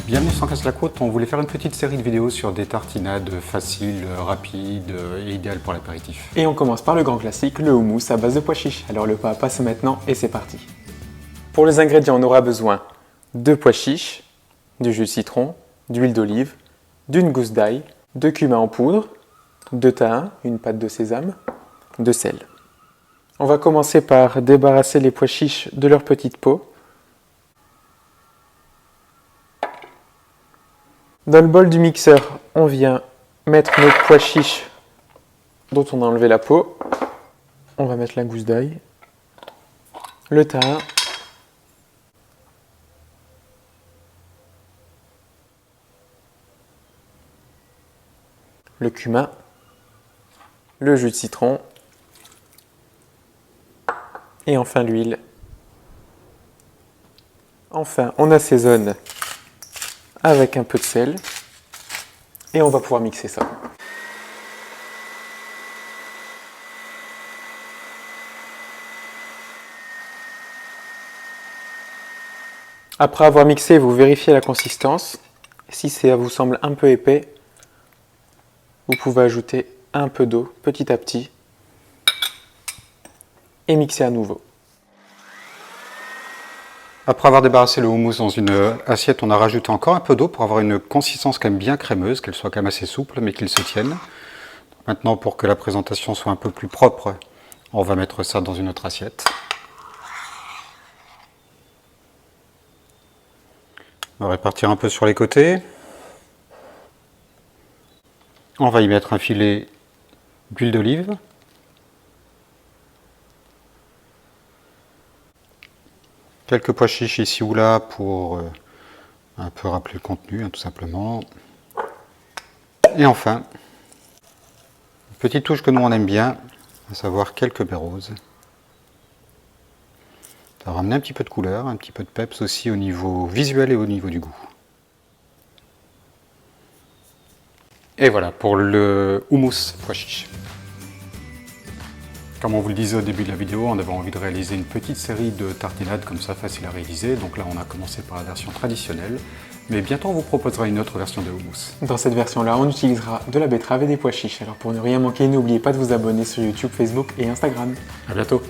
Bienvenue sur Casse la Croûte, on voulait faire une petite série de vidéos sur des tartinades faciles, rapides et idéales pour l'apéritif. Et on commence par le grand classique, le houmous à base de pois chiches. Alors le pas à pas c'est maintenant et c'est parti. Pour les ingrédients, on aura besoin de pois chiches, du jus de citron, d'huile d'olive, d'une gousse d'ail, de cumin en poudre, de thym, une pâte de sésame, de sel. On va commencer par débarrasser les pois chiches de leur petite peau. Dans le bol du mixeur, on vient mettre nos pois chiches dont on a enlevé la peau. On va mettre la gousse d'ail, le thym, le cumin, le jus de citron et enfin l'huile. Enfin, on assaisonne avec un peu de sel et on va pouvoir mixer ça. Après avoir mixé, vous vérifiez la consistance. Si ça vous semble un peu épais, vous pouvez ajouter un peu d'eau petit à petit et mixer à nouveau. Après avoir débarrassé le houmous dans une assiette, on a rajouté encore un peu d'eau pour avoir une consistance quand même bien crémeuse, qu'elle soit quand même assez souple mais qu'il se tienne. Maintenant, pour que la présentation soit un peu plus propre, on va mettre ça dans une autre assiette. On va répartir un peu sur les côtés. On va y mettre un filet d'huile d'olive. Quelques pois chiches ici ou là pour un peu rappeler le contenu, tout simplement. Et enfin, une petite touche que nous on aime bien, à savoir quelques baies roses. Ça va ramener un petit peu de couleur, un petit peu de peps aussi au niveau visuel et au niveau du goût. Et voilà pour le houmous pois chiches. Comme on vous le disait au début de la vidéo, on avait envie de réaliser une petite série de tartinades comme ça, facile à réaliser. Donc là, on a commencé par la version traditionnelle. Mais bientôt, on vous proposera une autre version de houmous. Dans cette version-là, on utilisera de la betterave et des pois chiches. Alors pour ne rien manquer, n'oubliez pas de vous abonner sur YouTube, Facebook et Instagram. À bientôt!